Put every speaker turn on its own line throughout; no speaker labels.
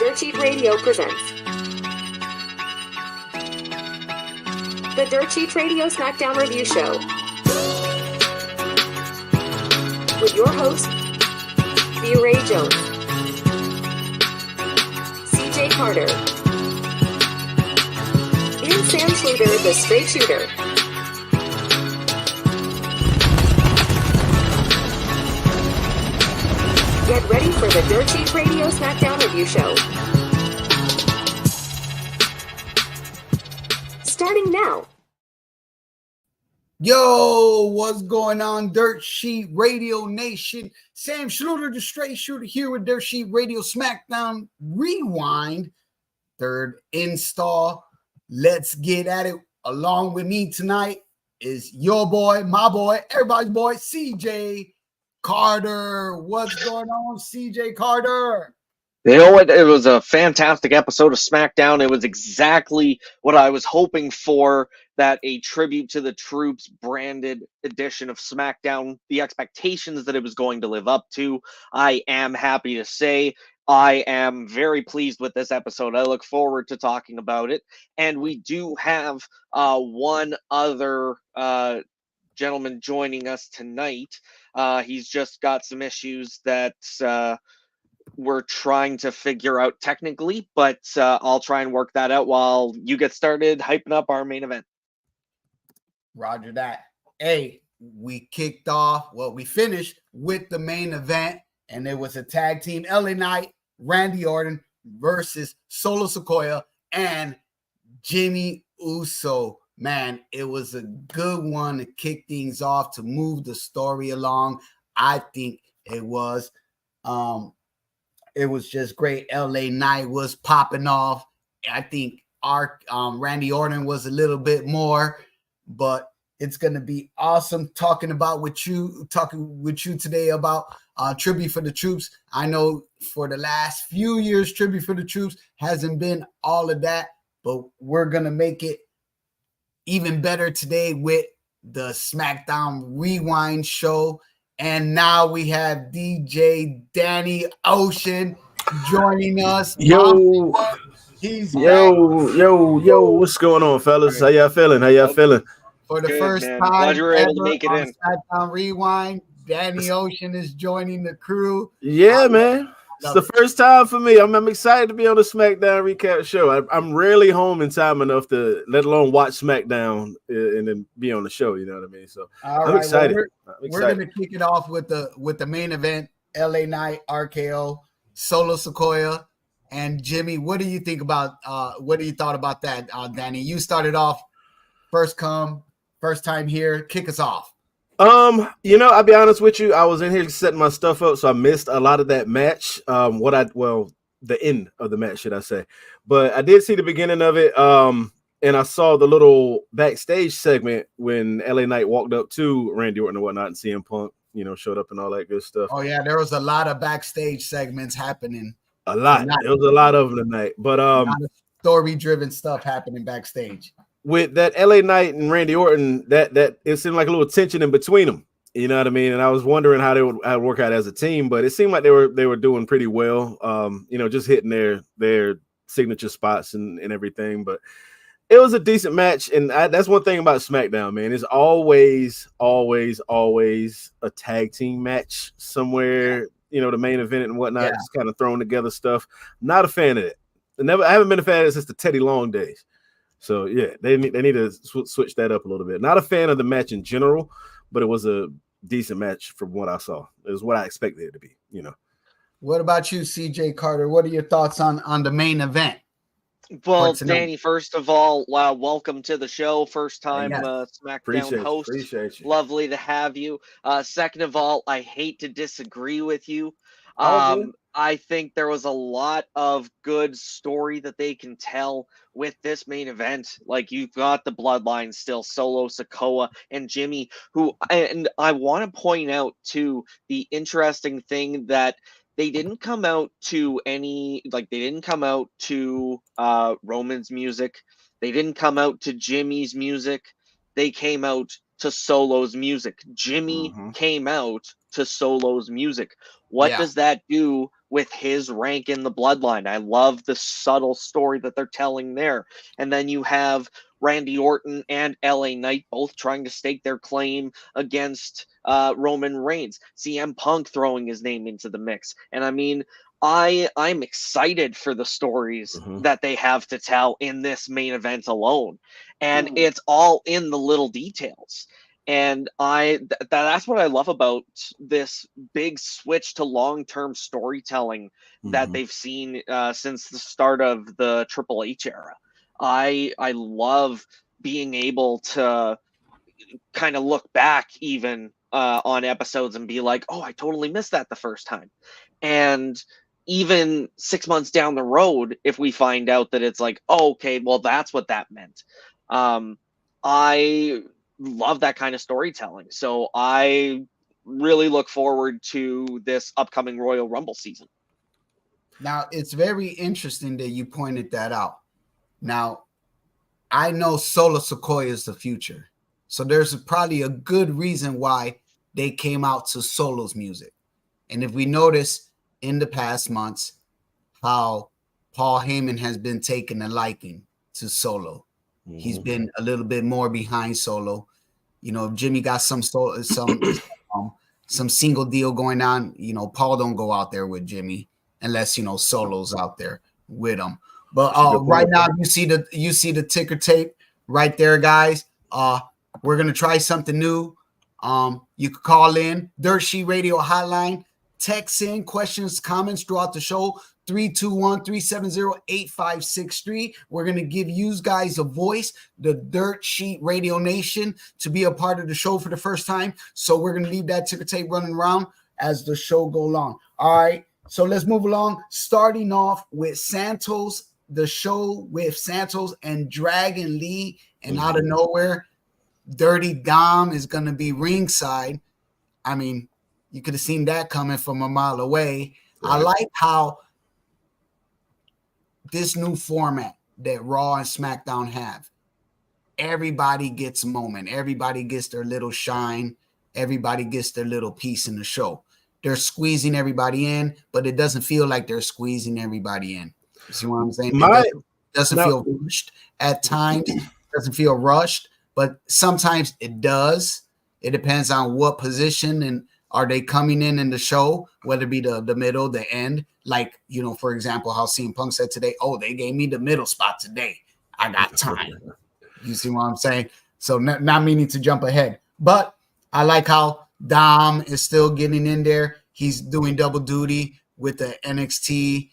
Dirtsheet Radio presents the Dirtsheet Radio Smackdown Review Show with your host, the Ray Jones, CJ Carter, and Sam Schluter, the Straight Shooter. Get ready for the Dirtsheet Radio Smackdown Review Show. Starting now.
Yo, what's going on, Dirtsheet Radio Nation? Sam Schluter, the Straight Shooter, here with Dirtsheet Radio Smackdown Rewind, third install. Let's get at it. Along with me tonight is your boy, my boy, everybody's boy, CJ Carter. What's going on, CJ Carter?
You know what? It was a fantastic episode of SmackDown. It was exactly what I was hoping for, that a tribute to the troops branded edition of SmackDown, the expectations that it was going to live up to. I am happy to say I am very pleased with this episode. I look forward to talking about it. And we do have one other gentleman joining us tonight. He's just got some issues that we're trying to figure out technically, but I'll try and work that out while you get started hyping up our main event.
Roger that. Hey, we finished with the main event, and it was a tag team LA Knight, Randy Orton versus Solo Sikoa and Jimmy Uso. Man, it was a good one to kick things off, to move the story along. I think it was just great. LA Knight was popping off. I think our Randy Orton was a little bit more, but it's gonna be awesome talking with you today about Tribute for the Troops. I know for the last few years, Tribute for the Troops hasn't been all of that, but we're gonna make it even better today with the SmackDown Rewind show. And now we have DJ Danny Ocean joining us.
Yo, what's going on, fellas? How y'all feeling?
For the first time
glad you were able to make it in.
SmackDown Rewind, Danny Ocean is joining the crew.
Yeah, man. It's the first time for me. I'm excited to be on the SmackDown recap show. I'm rarely home in time enough to, let alone watch SmackDown and then be on the show. You know what I mean? So I'm excited.
We're going to kick it off with the main event: LA Knight, RKO, Solo Sikoa, and Jimmy. What do you think about? What do you thought about that, Danny? You started off first time here. Kick us off.
I'll be honest with you. I was in here setting my stuff up, so I missed a lot of that match. The end of the match, should I say. But I did see the beginning of it. And I saw the little backstage segment when LA Knight walked up to Randy Orton and whatnot, and CM Punk, showed up and all that good stuff.
Oh, yeah, there was a lot of backstage segments happening.
A lot. There was a lot of them tonight. But
story-driven stuff happening backstage.
With that LA Knight and Randy Orton, that it seemed like a little tension in between them. You know what I mean? And I was wondering how they would work out as a team, but it seemed like they were doing pretty well. Just hitting their signature spots and everything. But it was a decent match, and that's one thing about SmackDown, man. It's always a tag team match somewhere. The main event and whatnot, just kind of throwing together stuff. Not a fan of it. I haven't been a fan of it since the Teddy Long days. So yeah, they need to switch that up a little bit. Not a fan of the match in general, but it was a decent match from what I saw. It was what I expected it to be.
What about you, CJ Carter? What are your thoughts on the main event?
Well, Danny, first of all, welcome to the show. First time SmackDown host.
Appreciate you.
Lovely to have you. Second of all, I hate to disagree with you. I think there was a lot of good story that they can tell with this main event. Like, you've got the bloodline still, Solo Sikoa and Jimmy, and I want to point out too, the interesting thing that they didn't come out to Roman's music. They didn't come out to Jimmy's music. They came out to Solo's music. Jimmy came out to Solo's music. What does that do with his rank in the bloodline. I love the subtle story that they're telling there. And then you have Randy Orton and LA Knight both trying to stake their claim against Roman Reigns. CM Punk throwing his name into the mix. And I mean, I'm excited for the stories that they have to tell in this main event alone. And it's all in the little details. And that's what I love about this big switch to long-term storytelling that they've seen since the start of the Triple H era. I love being able to kind of look back even on episodes and be like, oh, I totally missed that the first time. And even 6 months down the road, if we find out that it's like, oh, okay, well, that's what that meant. I love that kind of storytelling. So I really look forward to this upcoming Royal Rumble season.
Now, it's very interesting that you pointed that out. Now, I know Solo Sikoa is the future. So there's probably a good reason why they came out to Solo's music. And if we notice in the past months how Paul Heyman has been taking a liking to Solo. He's been a little bit more behind Solo. You know, if Jimmy got some single deal going on, you know, Paul don't go out there with Jimmy unless, you know, Solo's out there with him. But right now you see the ticker tape right there, guys. We're gonna try something new. You could call in Dirtsheet Radio hotline, text in questions, comments throughout the show. 321-370-8563. We're going to give you guys a voice, the Dirtsheet Radio Nation, to be a part of the show for the first time. So we're going to leave that ticker tape running around as the show go along. All right, so let's move along. Starting off with Santos, the show with Santos and Dragon Lee, and out of nowhere, Dirty Dom is going to be ringside. I mean, you could have seen that coming from a mile away. Right. I like how this new format that Raw and SmackDown have, everybody gets a moment. Everybody gets their little shine. Everybody gets their little piece in the show. They're squeezing everybody in, but it doesn't feel like they're squeezing everybody in. You see what I'm saying? It doesn't feel rushed at times. It doesn't feel rushed, but sometimes it does. It depends on what position and are they coming in the show, whether it be the middle, the end. Like, you know, for example, how CM Punk said today, oh, they gave me the middle spot today. I got time. You see what I'm saying? So not meaning to jump ahead. But I like how Dom is still getting in there. He's doing double duty with the NXT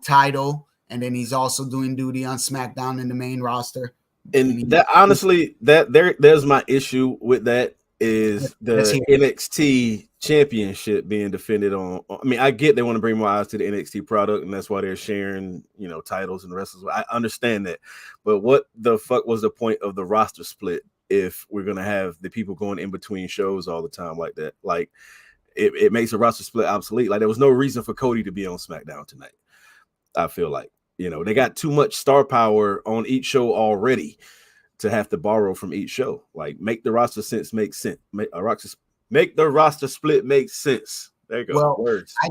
title. And then he's also doing duty on SmackDown in the main roster.
And that honestly, there's my issue with that. Is the NXT championship being defended on? I mean, I get they want to bring more eyes to the NXT product, and that's why they're sharing, you know, titles and wrestlers. I understand that, but what the fuck was the point of the roster split if we're gonna have the people going in between shows all the time like that? Like, it makes a roster split obsolete. Like, there was no reason for Cody to be on SmackDown tonight. I feel like, you know, they got too much star power on each show already to have to borrow from each show. Like, make the roster make sense. Make the roster split make sense. There you go.
Well,
words.
I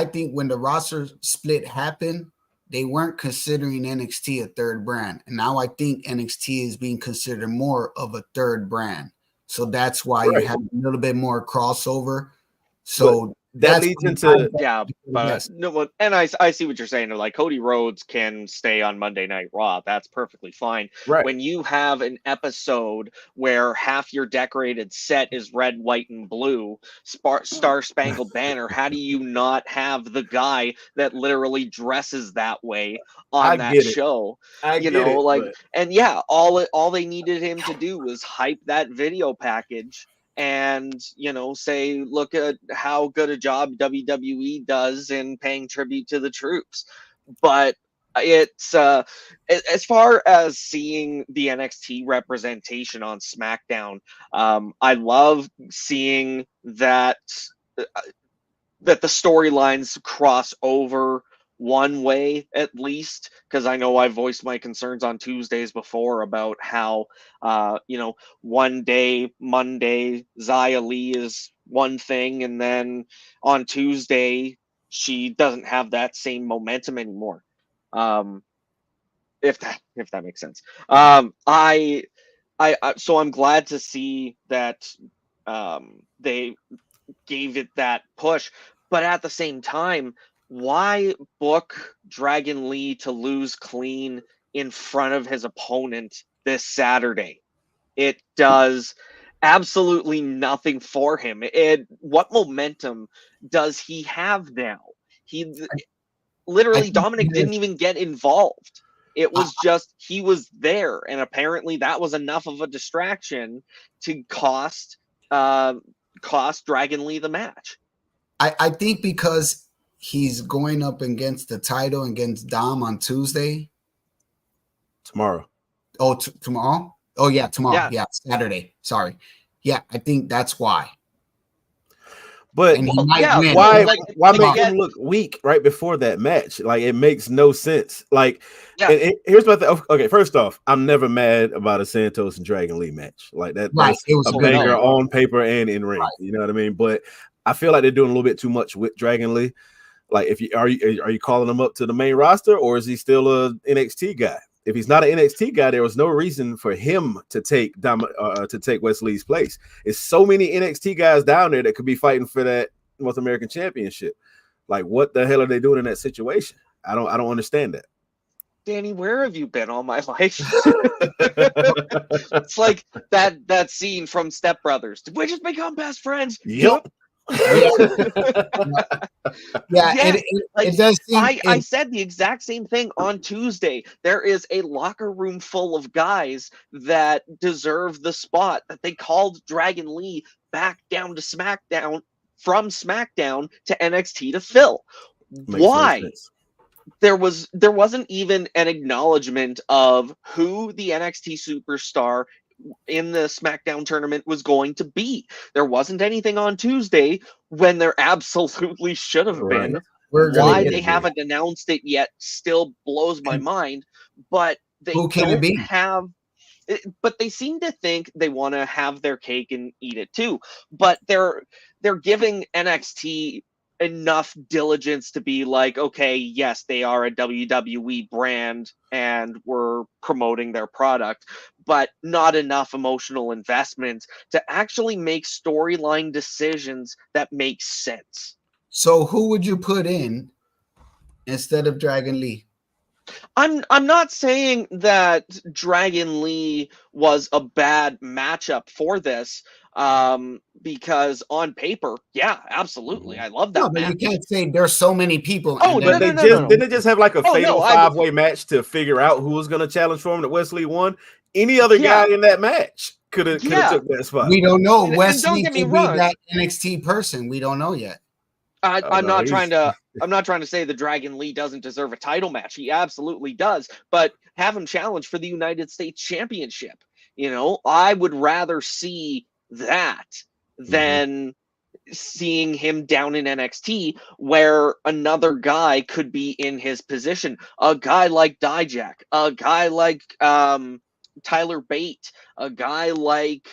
think when the roster split happened, they weren't considering NXT a third brand. And now I think NXT is being considered more of a third brand. So that's why you have a little bit more crossover. So
that leads into
no, and I see what you're saying. Like, Cody Rhodes can stay on Monday Night Raw. That's perfectly fine.
Right.
When you have an episode where half your decorated set is red, white, and blue, Star Spangled Banner, how do you not have the guy that literally dresses that way on that show? And yeah, all they needed him to do was hype that video package. And, you know, say, look at how good a job WWE does in paying tribute to the troops. But it's as far as seeing the NXT representation on SmackDown, I love seeing that the storylines cross over one way, at least, because I know I voiced my concerns on Tuesdays before about how, you know, one day, Monday, Xia Li is one thing, and then on Tuesday, she doesn't have that same momentum anymore. If that makes sense. So I'm glad to see that they gave it that push, but at the same time, why book Dragon Lee to lose clean in front of his opponent this Saturday? It does absolutely nothing for him. What momentum does he have now? He literally, Dominic didn't even get involved. It was just he was there, and apparently that was enough of a distraction to cost Dragon Lee the match.
I think because he's going up against the title against Dom on Tuesday.
Tomorrow.
Oh, tomorrow? Oh, yeah, tomorrow. Yeah, Saturday. Sorry. Yeah, I think that's why.
But why make him look weak right before that match? Like, it makes no sense. Like, here's my thing. Okay, first off, I'm never mad about a Santos and Dragon Lee match. Like that, that's
it was
a banger on paper and in ring.
Right.
You know what I mean? But I feel like they're doing a little bit too much with Dragon Lee. Like, if you are you calling him up to the main roster, or is he still a NXT guy? If he's not an NXT guy, there was no reason for him to take Wesley's place. It's so many NXT guys down there that could be fighting for that North American Championship. Like, what the hell are they doing in that situation? I don't understand that.
Danny, where have you been all my life? It's like that scene from Step Brothers. Did we just become best friends?
Yep.
It does seem,
I said the exact same thing on Tuesday. There is a locker room full of guys that deserve the spot that they called Dragon Lee back down to SmackDown, from SmackDown to NXT to fill. Why? There wasn't even an acknowledgement of who the NXT superstar in the SmackDown tournament was going to be. There wasn't anything on Tuesday when there absolutely should have been. Why they haven't announced it yet still blows my mind. But they don't have. But they seem to think they want to have their cake and eat it too. But they're giving NXT enough diligence to be like, okay, yes, they are a WWE brand and we're promoting their product, but not enough emotional investment to actually make storyline decisions that make sense.
So who would you put in instead of Dragon Lee?
I'm not saying that Dragon Lee was a bad matchup for this, because on paper, yeah, absolutely, I love that.
No, but
match.
you can't say there's so many people.
Oh, but didn't they just have like a fatal five-way match to figure out who was going to challenge for him that Wesley won? Any other guy in that match could have took that spot.
We don't know. Wesley could be that NXT person. We don't know yet.
I'm not trying to say the Dragon Lee doesn't deserve a title match. He absolutely does, but have him challenge for the United States Championship. You know, I would rather see that than seeing him down in NXT where another guy could be in his position. A guy like Dijak, a guy like Tyler Bate, a guy like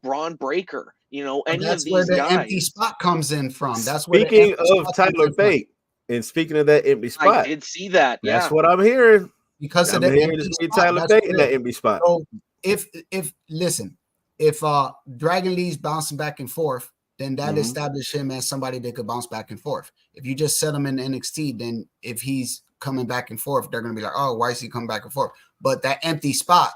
Braun Breaker. You know, any of these guys. That's where the
empty spot comes in from. That's
speaking of Tyler Bate, and speaking of that empty spot,
I did see that.
That's what I'm hearing.
Because of the empty spot,
Tyler Bate in that empty spot.
So if Dragon Lee's bouncing back and forth, then that establishes him as somebody that could bounce back and forth. If you just set him in NXT, then if he's coming back and forth, they're going to be like, oh, why is he coming back and forth? But that empty spot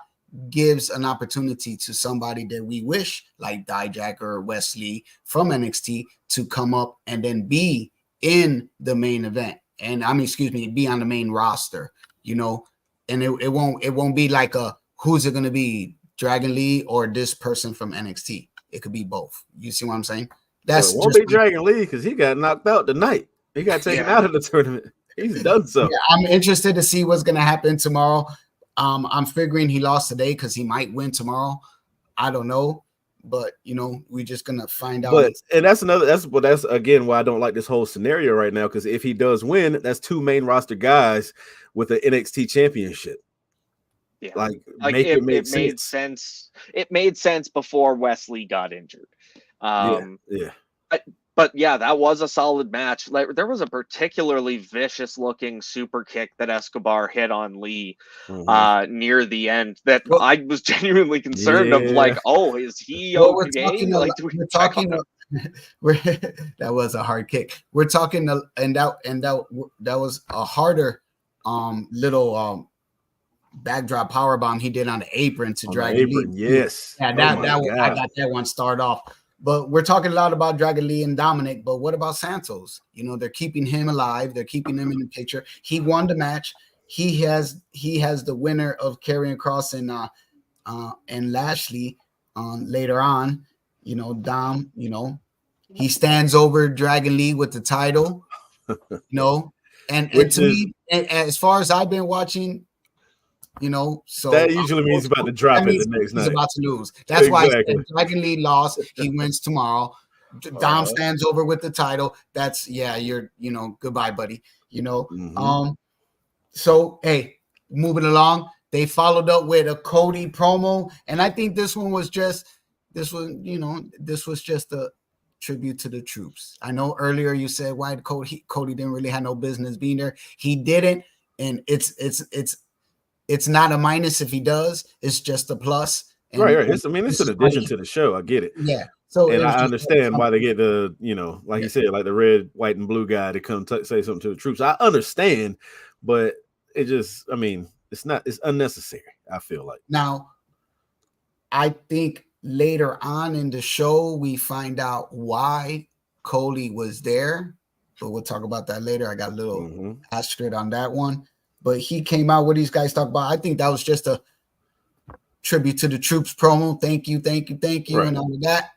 gives an opportunity to somebody that we wish, like Dijak or Wesley from NXT, to come up and then be in the main event. And be on the main roster, you know, and it won't be like who's it going to be, Dragon Lee or this person from NXT? It could be both. You see what I'm saying?
It won't be Dragon Lee because he got knocked out tonight. He got taken out of the tournament. He's done so.
Yeah, I'm interested to see what's going to happen tomorrow. I'm figuring he lost today because he might win tomorrow. I don't know, but you know, we're just gonna find out.
That's again why I don't like this whole scenario right now. Because if he does win, that's two main roster guys with an NXT championship.
Yeah,
it
made sense. It made sense before Wesley got injured. But yeah, that was a solid match. Like there was a particularly vicious looking super kick that Escobar hit on Lee near the end that
Well,
I was genuinely concerned of, like, oh, is he okay? Like, do we check on him?
That was a hard kick. We're talking and that was a harder little backdrop power bomb he did on the apron to Dragon Lee.
Yes.
Yeah, I got that one started off. But we're talking a lot about Dragon Lee and Dominic, but what about Santos? You know, they're keeping him alive. They're keeping him in the picture. He won the match. He has the winner of Karrion Kross and Lashley later on. You know, Dom, you know, he stands over Dragon Lee with the title, you know, and to me, as far as I've been watching, you know, so
that usually means he's about to drop it the next night.
He's about to lose. That's why I said Dragon Lee lost. He wins tomorrow. Dom stands over with the title. That's you're, you know, goodbye, buddy. You know, so hey, moving along, they followed up with a Cody promo, and I think this was just a tribute to the troops. I know earlier you said why Cody didn't really have no business being there. He didn't, and it's not a minus if he does. It's just a plus. And,
right. It's an addition to the show. I get it.
Yeah. So
and I understand why they get the, you know, like you said, like the red, white, and blue guy to come say something to the troops. I understand, but it just, I mean, it's unnecessary, I feel like.
Now, I think later on in the show, we find out why Cody was there, but we'll talk about that later. I got a little asterisk on that one. But he came out, what these guys talk about. I think that was just a tribute to the troops promo. Thank you, right. And all of that.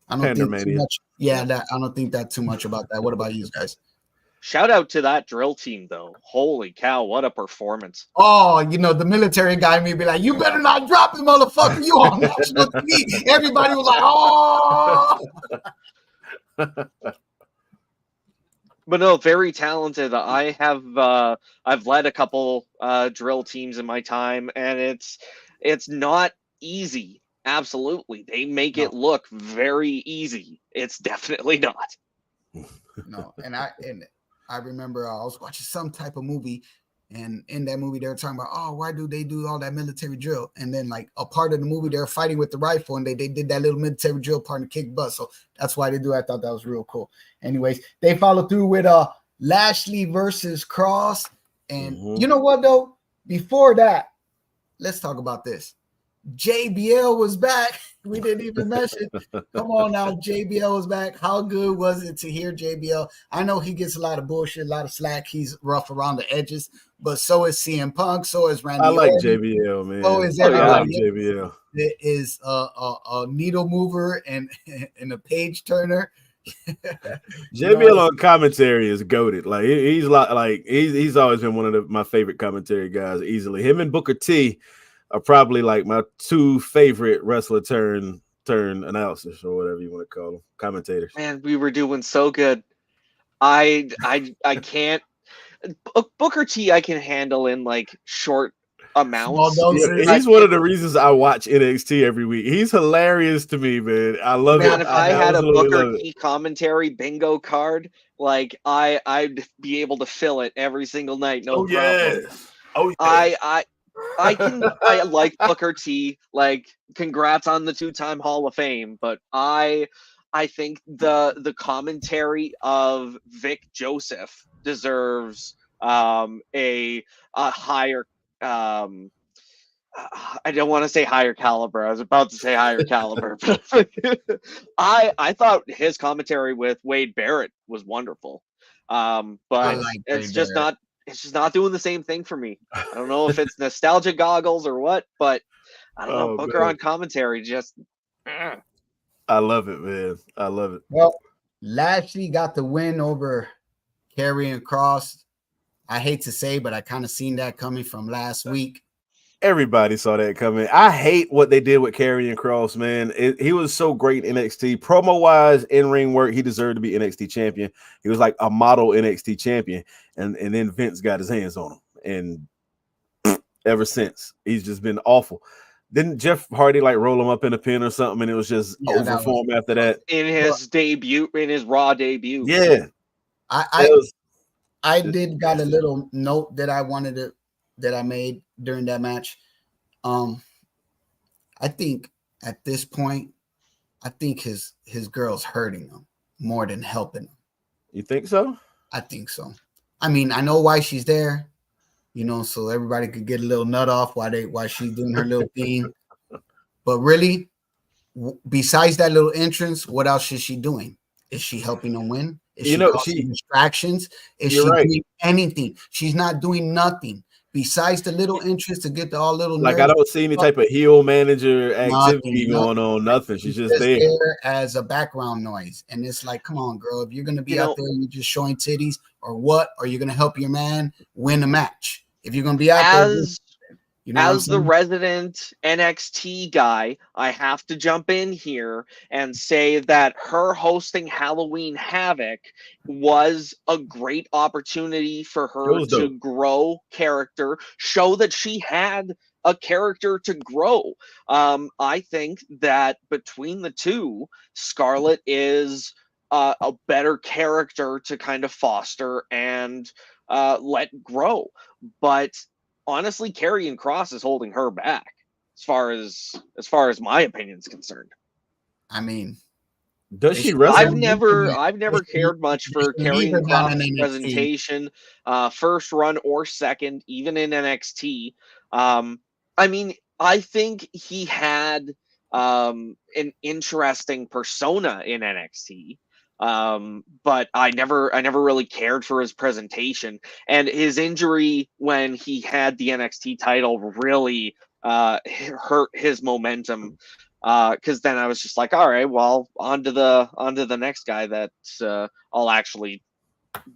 I don't think too much. Yeah, I don't think that too much about that. What about you guys?
Shout out to that drill team, though. Holy cow, what a performance.
Oh, you know, the military guy may be like, you better not drop him, motherfucker. You on national TV. Everybody was like, oh.
But no, very talented. I've led a couple drill teams in my time, and it's not easy. Absolutely, they make it look very easy. It's definitely not.
No, and I remember I was watching some type of movie, and in that movie they were talking about, oh, why do they do all that military drill? And then like a part of the movie they're fighting with the rifle, and they did that little military drill part and kick butt. So that's why they do. I thought that was real cool. Anyways, they followed through with Lashley versus Cross, and you know what though? Before that, let's talk about this. JBL was back. We didn't even mention. Come on now, JBL was back. How good was it to hear JBL? I know he gets a lot of bullshit, a lot of slack. He's rough around the edges, but so is CM Punk. So is Randy.
I like JBL, man.
So is everybody.
JBL.
It is a needle mover and a page turner.
JBL on commentary is goated. Like he's always been one of my favorite commentary guys. Easily, him and Booker T are probably like my two favorite wrestler turn announcers or whatever you want to call them, commentators.
Man, we were doing so good. I can't. Booker T I can handle in like short amounts.
Yeah, he's one of the reasons I watch NXT every week. He's hilarious to me, man. I love it.
If I had a Booker T commentary bingo card, like I'd be able to fill it every single night. No problem.
Yes. Oh yeah.
I like Booker T. Like, congrats on the 2-time Hall of Fame, but I think the commentary of Vic Joseph deserves a higher. I don't want to say higher caliber. I was about to say higher caliber, but I thought his commentary with Wade Barrett was wonderful. But it's just not. It's just not doing the same thing for me. I don't know if it's nostalgia goggles or what, but I don't know. Booker on commentary just.
I love it, man. I love it.
Well, Lashley got the win over Karrion Kross. I hate to say, but I kind of seen that coming from last week.
Everybody saw that coming. I hate what they did with Karrion Kross, man. He was so great in NXT. Promo-wise, in-ring work, he deserved to be NXT champion. He was like a model NXT champion. And then Vince got his hands on him. And ever since, he's just been awful. Didn't Jeff Hardy like roll him up in a pin or something, and it was just over for him after that?
In his debut, in his Raw debut.
Yeah,
I did got a little note that I made during that match. I think at this point, I think his girl's hurting him more than helping him.
You think so?
I think so. I mean, I know why she's there, so everybody could get a little nut off while she's doing her little thing. But really, besides that little entrance, what else is she doing? Is she helping him win? Is she causing distractions? Is she doing anything? She's not doing nothing besides the little entrance to get the all little.
Like I don't see any type of heel manager activity going on. Nothing. She's just there
as a background noise. And it's like, come on, girl. If you're gonna be out there, you're just showing titties or what? Or you're gonna help your man win a match. If you're gonna be out there.
As the resident NXT guy, I have to jump in here and say that her hosting Halloween Havoc was a great opportunity for her to grow character, show that she had a character to grow. I think that between the two, Scarlett is a better character to kind of foster and let grow. But honestly, Karrion Kross is holding her back as far as my opinion is concerned.
I mean,
does she wrestle?
I've never cared much for Karrion Kross' presentation, first run or second, even in NXT. I mean, I think he had an interesting persona in NXT. But I never really cared for his presentation, and his injury when he had the NXT title really hurt his momentum. Because then I was just like, all right, well, on to the next guy that I'll actually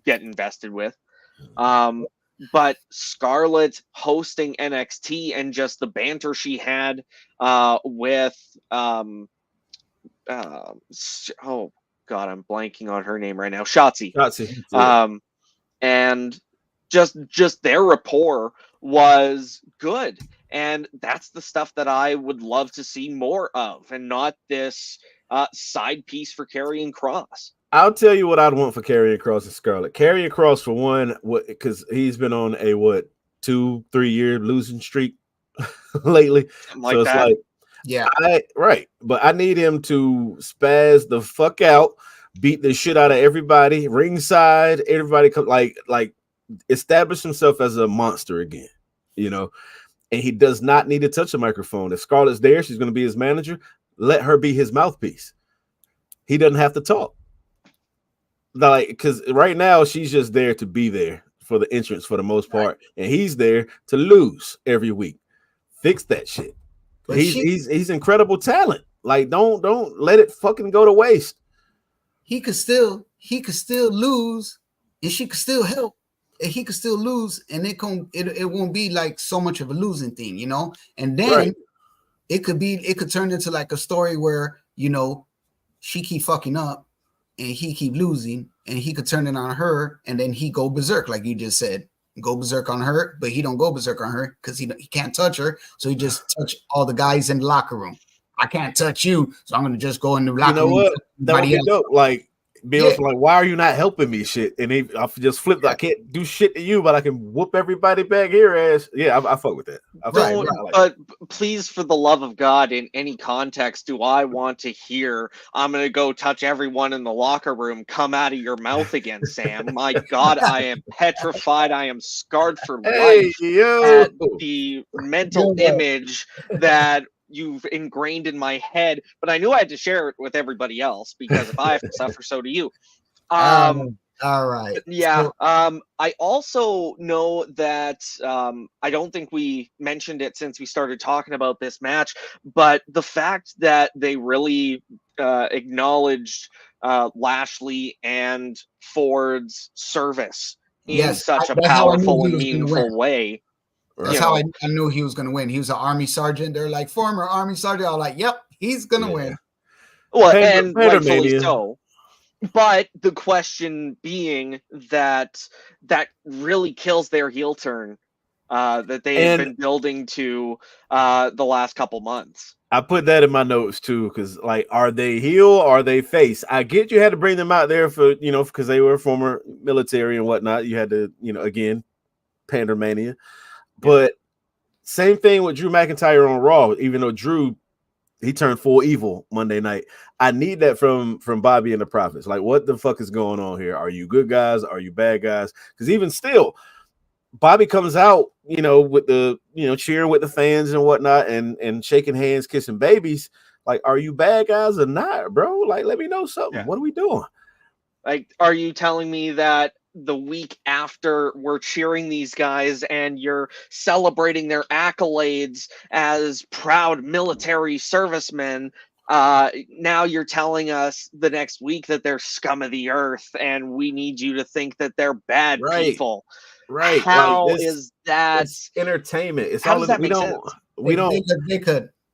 get invested with. But Scarlett hosting NXT and just the banter she had with God, I'm blanking on her name right now. Shotzi. And just their rapport was good. And that's the stuff that I would love to see more of, and not this side piece for Karrion Kross.
I'll tell you what I'd want for Karrion Kross and Scarlett. Karrion Kross, for one, because he's been on a 2-3 year losing streak lately.
Something like that.
Like, yeah, but I need him to spaz the fuck out, beat the shit out of everybody, ringside, everybody like establish himself as a monster again, and he does not need to touch a microphone. If Scarlett's there, she's going to be his manager. Let her be his mouthpiece. He doesn't have to talk, because right now she's just there to be there for the entrance for the most part, and he's there to lose every week. Fix that shit. But he's incredible talent. Like, don't let it fucking go to waste.
He could still lose, and she could still help, and he could still lose, and it won't be like so much of a losing thing, And then it could turn into like a story where she keep fucking up, and he keep losing, and he could turn it on her, and then he go berserk, like you just said. Go berserk on her, but he don't go berserk on her because he can't touch her, so he just touch all the guys in the locker room. I can't touch you, so I'm gonna just go in the locker room.
What? That would be dope. Like, Bill's like, why are you not helping me? Shit, and I just flipped. I can't do shit to you, but I can whoop everybody back here. Ass, yeah, I fuck with that.
But please, for the love of God, in any context, do I want to hear I'm gonna go touch everyone in the locker room come out of your mouth again, Sam? My God, I am petrified. I am scarred for life at the mental image that you've ingrained in my head, but I knew I had to share it with everybody else, because if I have to suffer, so do you.
All right.
Yeah. I also know that I don't think we mentioned it since we started talking about this match, but the fact that they really acknowledged Lashley and Ford's service in such a powerful and meaningful way.
That's how I knew he was going to win. He was an Army sergeant. They're like, former Army sergeant. I was like, yep, he's going to win.
Well, and rightfully so. But the question being that really kills their heel turn that they have been building to the last couple months.
I put that in my notes too, because like, are they heel or are they face? I get you had to bring them out there for, you know, because they were former military and whatnot. You had to, you know, again, Pandermania. But same thing with Drew McIntyre on Raw, even though Drew, he turned full evil Monday night. I need that from Bobby and the Prophets. Like, what the fuck is going on here? Are you good guys? Are you bad guys? Because even still, Bobby comes out, you know, with the, you know, cheering with the fans and whatnot, and shaking hands, kissing babies. Like, are you bad guys or not, bro? Like, let me know something. What are we doing?
Like, are you telling me that the week after we're cheering these guys and you're celebrating their accolades as proud military servicemen, now you're telling us the next week that they're scum of the earth and we need you to think that they're bad people?
Right.
How
like
is that?
It's entertainment. It's
how
all
does that make sense?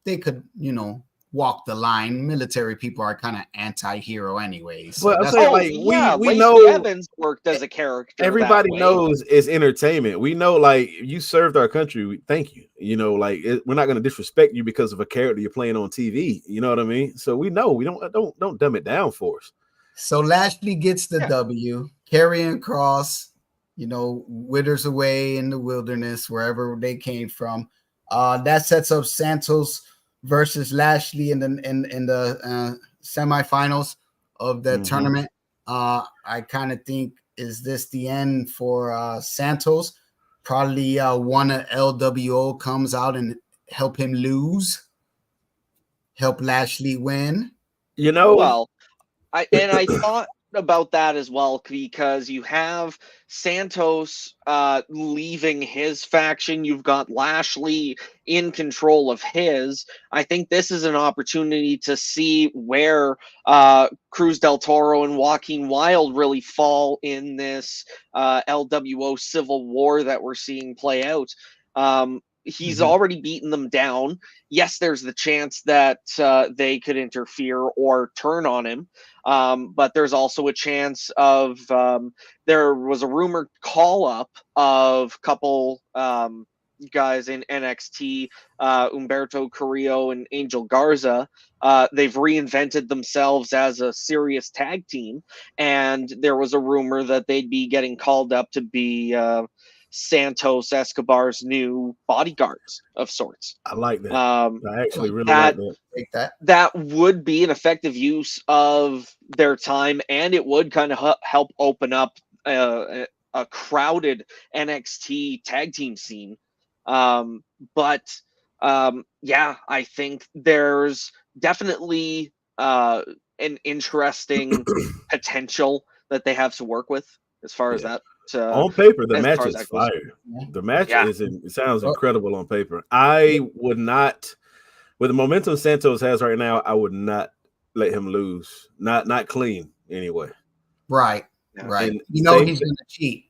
They could, you know, walk the line. Military people are kind of anti-hero anyways. So
but I'm saying, like, we
Lacey
know
Evans worked as a character.
Everybody knows it's entertainment. We know, like, you served our country. Thank you. You know, like, we're not going to disrespect you because of a character you're playing on TV. You know what I mean? So we know. We don't dumb it down for us.
So Lashley gets the W. Karrion Kross, you know, withers away in the wilderness wherever they came from. That sets up Santos versus Lashley in the semifinals of the tournament. I kind of think, is this the end for Santos? Probably one of LWO comes out and help him lose, help Lashley win.
You know,
well, I thought about that as well, because you have Santos leaving his faction, you've got Lashley in control of his. I think this is an opportunity to see where Cruz del Toro and Joaquin Wilde really fall in this LWO civil war that we're seeing play out. He's already beaten them down. Yes, there's the chance that they could interfere or turn on him. But there's also a chance of there was a rumored call up of a couple guys in NXT, Humberto Carrillo and Angel Garza. They've reinvented themselves as a serious tag team, and there was a rumor that they'd be getting called up to be Santos Escobar's new bodyguards of sorts.
I like that. I actually really like that.
That would be an effective use of their time, and it would kind of help open up a crowded NXT tag team scene. But I think there's definitely an interesting potential that they have to work with as far as that.
On paper, the match is fire. The match it sounds incredible on paper. I would not, with the momentum Santos has right now, I would not let him lose. Not clean anyway.
Right.
And
you know he's gonna cheat.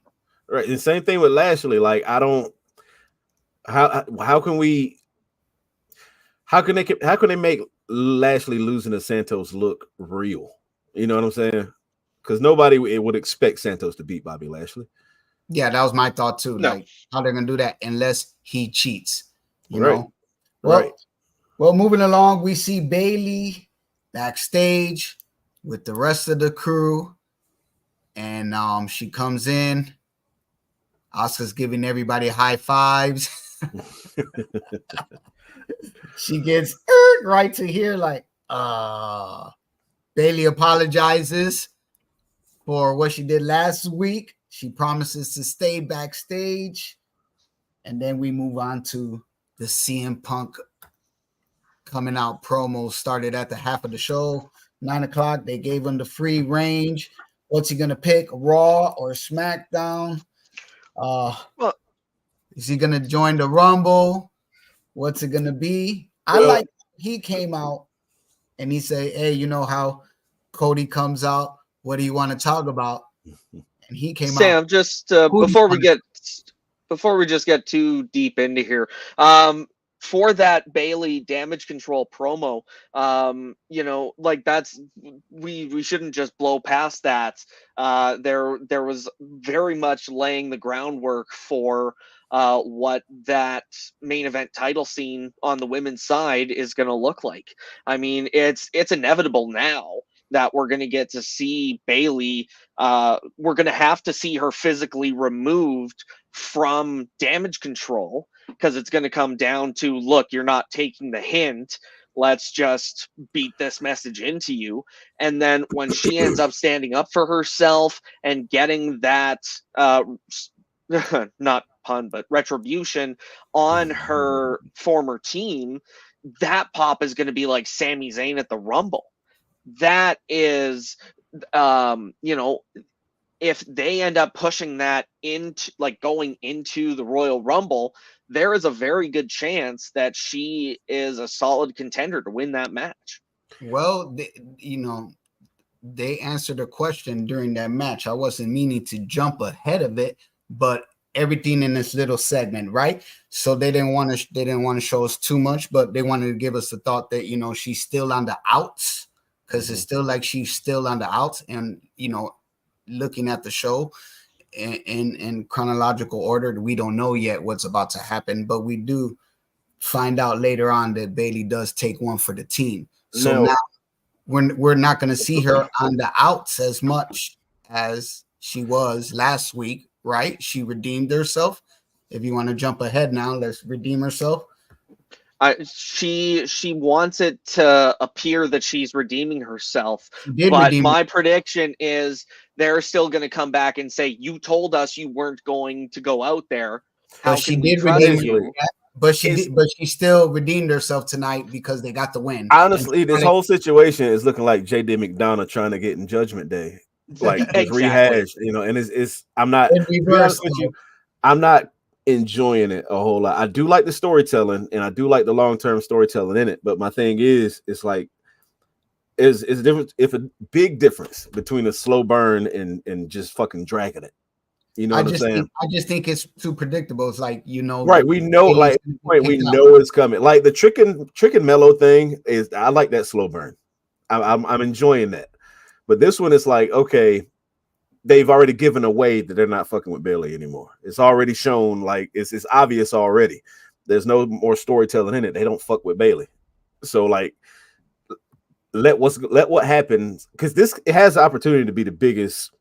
Right. And same thing with Lashley. Like, I don't how can they make Lashley losing to Santos look real? You know what I'm saying? Because nobody would expect Santos to beat Bobby Lashley.
Yeah, that was my thought too.
No.
Like, how they're gonna do that unless he cheats. You
Right.
know. Well, moving along, we see Bayley backstage with the rest of the crew, and she comes in. Asuka's giving everybody high fives. She gets right to here, like, Bayley apologizes for what she did last week. She promises to stay backstage. And then we move on to the CM Punk coming out promo. Started at the half of the show, 9 o'clock. They gave him the free range. What's he going to pick, Raw or SmackDown? Is he going to join the Rumble? What's it going to be? He came out and he said, hey, you know how Cody comes out? What do you want to talk about? And he came out.
Sam, just before we just get too deep into here, for that Bayley damage control promo, like we shouldn't just blow past that. There was very much laying the groundwork for what that main event title scene on the women's side is going to look like. I mean, it's inevitable now that we're going to get to see Bayley. We're going to have to see her physically removed from Damage Control, because it's going to come down to, look, you're not taking the hint. Let's just beat this message into you. And then when she ends up standing up for herself and getting that, not pun, but retribution on her former team, that pop is going to be like Sami Zayn at the Rumble. That is, if they end up pushing that into, like, going into the Royal Rumble, there is a very good chance that she is a solid contender to win that match.
Well, they answered a question during that match. I wasn't meaning to jump ahead of it, but everything in this little segment, right? So they didn't want to show us too much, but they wanted to give us the thought that, she's still on the outs, because it's still like she's still on the outs. And, looking at the show in chronological order, we don't know yet what's about to happen, but we do find out later on that Bayley does take one for the team. So now we're not going to see her on the outs as much as she was last week, right? She redeemed herself. If you want to jump ahead now, let's redeem herself.
She wants it to appear that she's redeeming herself, but my prediction is they're still going to come back and say, you told us you weren't going to go out there. How can we trust you?
But she still redeemed herself tonight because they got the win.
Honestly, this whole situation is looking like J.D. McDonough trying to get in Judgment Day, like just rehashed, and it's I'm not, to be honest with you, I'm not enjoying it a whole lot. I do like the storytelling, and I do like the long-term storytelling in it, but my thing is, it's like is a difference, if a big difference between a slow burn and just fucking dragging it. You know what I'm saying?
I just think it's too predictable. It's like,
right? We know, like, right? We know it's coming. Like the Trick and Mellow thing is, I like that slow burn. I'm enjoying that, but this one is like, okay, they've already given away that they're not fucking with Bayley anymore. It's already shown, like it's obvious already. There's no more storytelling in it. They don't fuck with Bayley. So like, let what happens, because it has the opportunity to be the biggest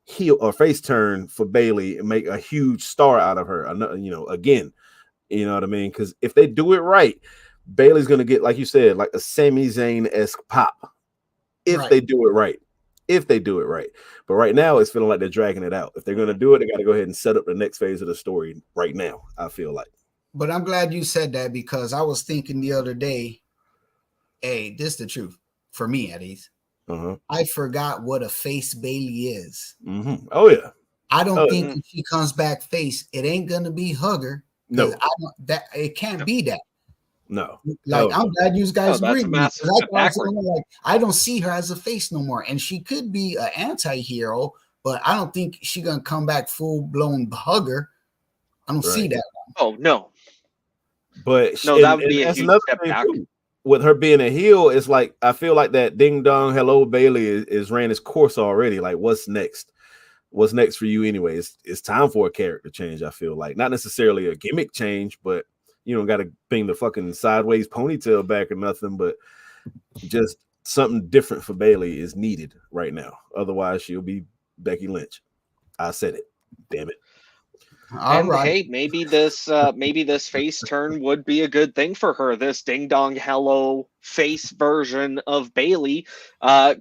heel or face turn for Bayley and make a huge star out of her. Again, you know what I mean? Because if they do it right, Bayley's gonna get, like you said, like a Sami Zayn-esque pop. If they do it right. But right now it's feeling like they're dragging it out. If they're going to do it, they got to go ahead and set up the next phase of the story right now, I feel like.
But I'm glad you said that, because I was thinking the other day, hey, this is the truth for me at least. I forgot what a face Bayley is.
Oh yeah.
I don't think if she comes back face, it ain't going to be hugger.
No,
it can't be that.
No,
I'm glad you guys agree.
I
don't see her as a face no more, and she could be an anti-hero, but I don't think she's gonna come back full-blown hugger. I don't see that.
Oh no,
but
that would be a huge step back.
With her being a heel, it's like I feel like that ding dong hello Bayley is ran its course already. Like, what's next? What's next for you anyway? It's time for a character change. I feel like, not necessarily a gimmick change, but you don't got to bring the fucking sideways ponytail back or nothing, but just something different for Bayley is needed right now. Otherwise, she'll be Becky Lynch. I said it. Damn it.
Hey, maybe this face turn would be a good thing for her. This ding dong hello face version of Bayley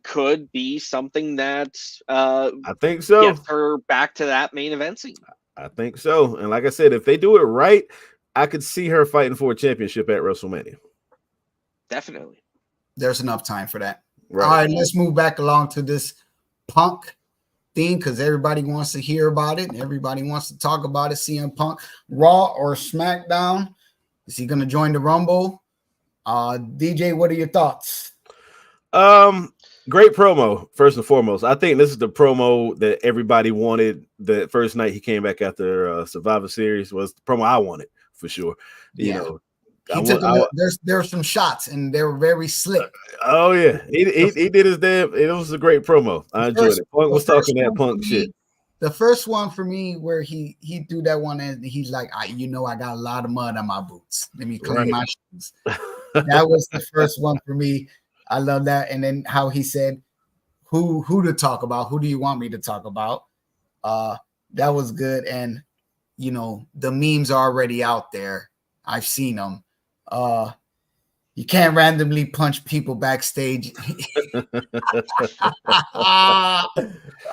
could be something that
I think so.
Gets her back to that main event scene.
I think so. And like I said, if they do it right, I could see her fighting for a championship at WrestleMania.
Definitely.
There's enough time for that.
Right.
All right, let's move back along to this Punk thing, because everybody wants to hear about it. Everybody wants to talk about it. CM Punk, Raw or SmackDown? Is he going to join the Rumble? DJ, what are your thoughts?
Great promo, first and foremost. I think this is the promo that everybody wanted the first night he came back after Survivor Series. Was the promo I wanted for sure. You know,
there were some shots and they were very slick.
Oh yeah, he did his damn. It was a great promo. I enjoyed it. Punk was talking that Punk shit.
the first one for me where he do that one and he's like, I got a lot of mud on my boots. Let me clean my shoes. That was the first one for me. I love that. And then how he said, who to talk about? Who do you want me to talk about? That was good. And the memes are already out there. I've seen them. You can't randomly punch people backstage.
That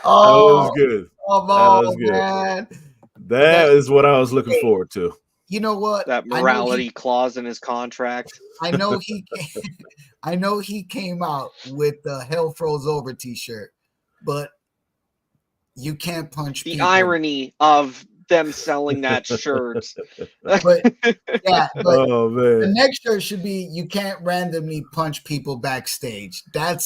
was good.
Come
That
on,
was good.
man.
That is what I was looking forward to.
You know what?
That morality clause in his contract.
I know he came out with the Hell Froze Over t-shirt, but you can't punch
the
people.
irony of them selling that shirt.
But
Oh man,
the next shirt should be you can't randomly punch people backstage. That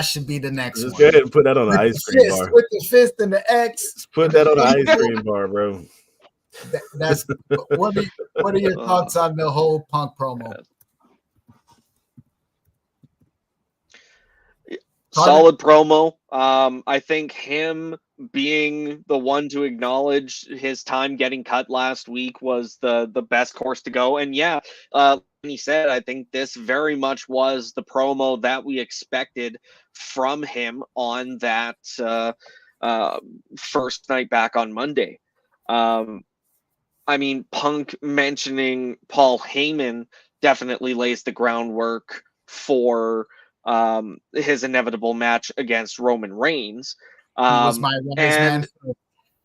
should be the next
just
one.
go ahead and put that on the ice cream bar.
With the fist and the X.
Just put that on the ice cream bar, bro.
That's what are your thoughts on the whole Punk promo?
Solid promo. I think him being the one to acknowledge his time getting cut last week was the best course to go. And he said, I think this very much was the promo that we expected from him on that first night back on Monday. I mean, Punk mentioning Paul Heyman definitely lays the groundwork for his inevitable match against Roman Reigns.
He was my runner's man.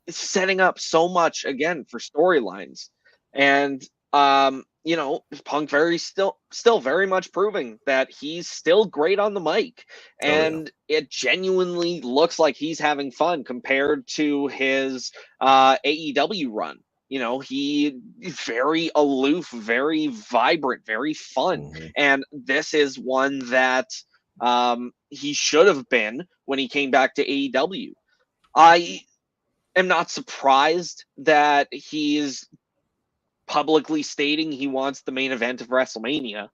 Setting up so much again for storylines. And Punk still very much proving that he's still great on the mic. And it genuinely looks like he's having fun compared to his AEW run. He very aloof, very vibrant, very fun.
Mm-hmm.
And this is one that he should have been when he came back to AEW. I am not surprised that he's publicly stating he wants the main event of WrestleMania.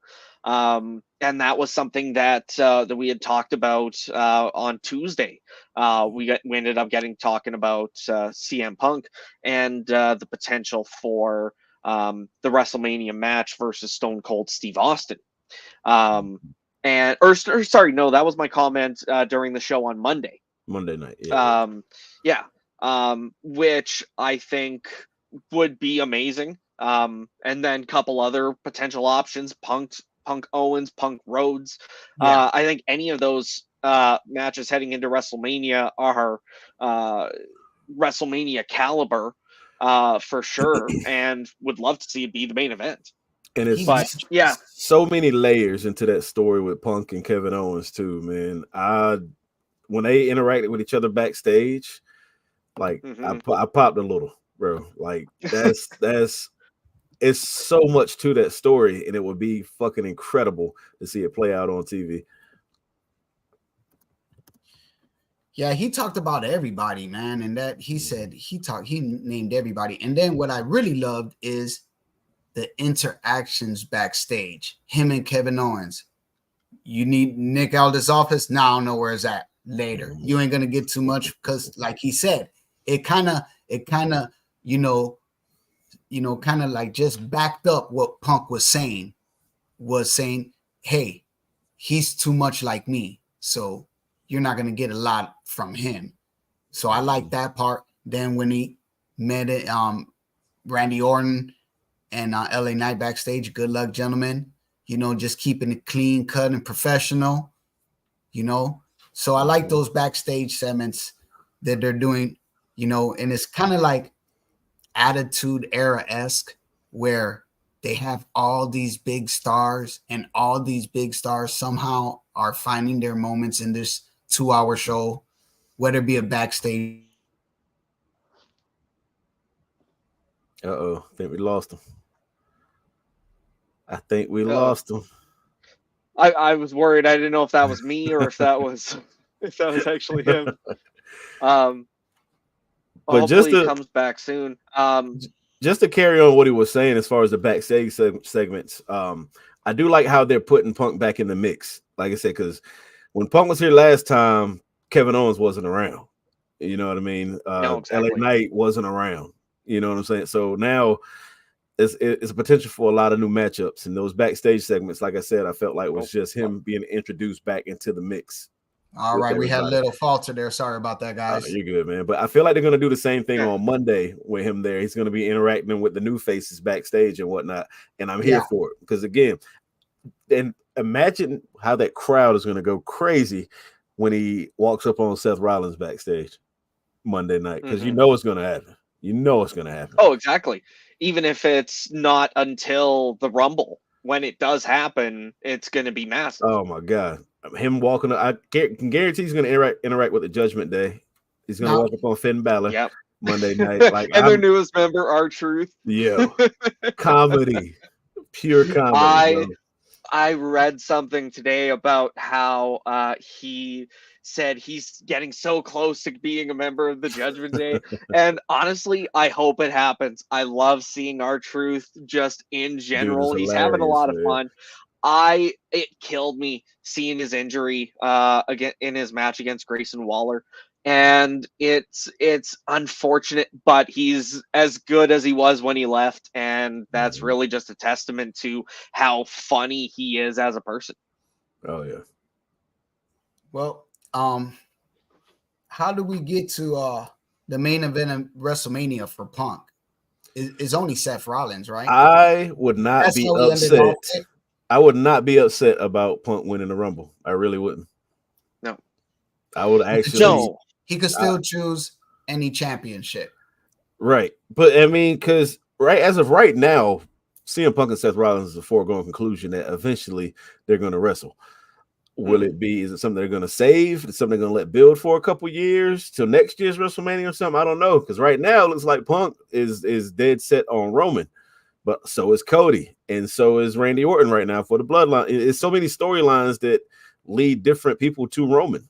And that was something that we had talked about on Tuesday. We ended up talking about CM Punk and the potential for the WrestleMania match versus Stone Cold Steve Austin. That was my comment during the show on Monday
night.
Which I think would be amazing. And then a couple other potential options: Punk Owens, Punk Rhodes. I think any of those matches heading into WrestleMania are WrestleMania caliber for sure, and would love to see it be the main event.
And it's so many layers into that story with Punk and Kevin Owens too, man. When they interacted with each other backstage, like I popped a little, bro. Like that's it's so much to that story, and it would be fucking incredible to see it play out on TV.
Yeah, he talked about everybody, man, and that he said he named everybody. And then what I really loved is the interactions backstage. Him and Kevin Owens. You need Nick Aldis' office? No, I don't know where it's at. Later. You ain't gonna get too much because, like he said, it kind of like just backed up what Punk was saying, hey, he's too much like me, so you're not going to get a lot from him. So I like that part. Then when he met Randy Orton and LA Knight backstage, good luck, gentlemen. Just keeping it clean, cut, and professional, So I like those backstage segments that they're doing, and it's kind of like Attitude Era-esque, where they have all these big stars, and all these big stars somehow are finding their moments in this 2-hour show, whether it be a backstage.
I think we lost him. Lost him.
I was worried. I didn't know if that was me or if that was actually him. But hopefully he comes back soon.
Just to carry on what he was saying as far as the backstage segments, I do like how they're putting Punk back in the mix. Like I said, because when Punk was here last time, Kevin Owens wasn't around. You know what I mean?
No, exactly.
LA Knight wasn't around. You know what I'm saying? So now it's a potential for a lot of new matchups, and those backstage segments, like I said, I felt like was just him being introduced back into the mix.
All right, we had a little falter there. Sorry about that, guys.
You're good, man. But I feel like they're going to do the same thing on Monday with him there. He's going to be interacting with the new faces backstage and whatnot, and I'm here for it because again, and imagine how that crowd is going to go crazy when he walks up on Seth Rollins backstage Monday night because you know it's going to happen. You know it's going to happen.
Oh, exactly. Even if it's not until the Rumble, when it does happen, it's going to be massive.
Oh my God. Him walking, I can guarantee he's going to interact with the Judgment Day. He's going to walk up on Finn Balor Monday night. Like,
and their newest member, R-Truth.
Yeah. Comedy. Pure comedy.
I read something today about how he said he's getting so close to being a member of the Judgment Day. And honestly, I hope it happens. I love seeing R-Truth just in general. He's having a lot of fun. It killed me seeing his injury again in his match against Grayson Waller. And it's unfortunate, but he's as good as he was when he left, and that's really just a testament to how funny he is as a person.
Oh yeah.
Well, how do we get to the main event of WrestleMania for Punk? It's only Seth Rollins, right?
I would not be upset. I would not be upset about Punk winning the Rumble. I really wouldn't.
No.
I would actually.
No. He could still choose any championship.
Right. But I mean, because as of right now, CM Punk and Seth Rollins is a foregone conclusion that eventually they're going to wrestle. Will it be? Is it something they're going to save? Is it something they're going to let build for a couple years till next year's WrestleMania or something? I don't know. Because right now it looks like Punk is dead set on Roman. But so is Cody, and so is Randy Orton right now for the Bloodline. It's so many storylines that lead different people to Roman.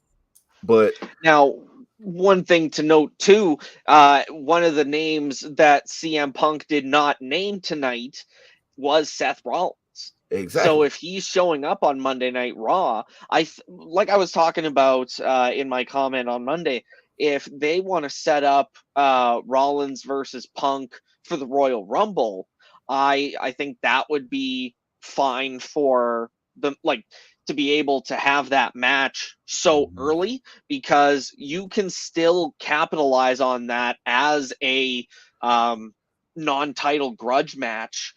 But
now, one thing to note too, one of the names that CM Punk did not name tonight was Seth Rollins.
Exactly.
So if he's showing up on Monday Night Raw, like I was talking about in my comment on Monday, if they want to set up Rollins versus Punk for the Royal Rumble, I think that would be fine for them, like, to be able to have that match so early, because you can still capitalize on that as a non-title grudge match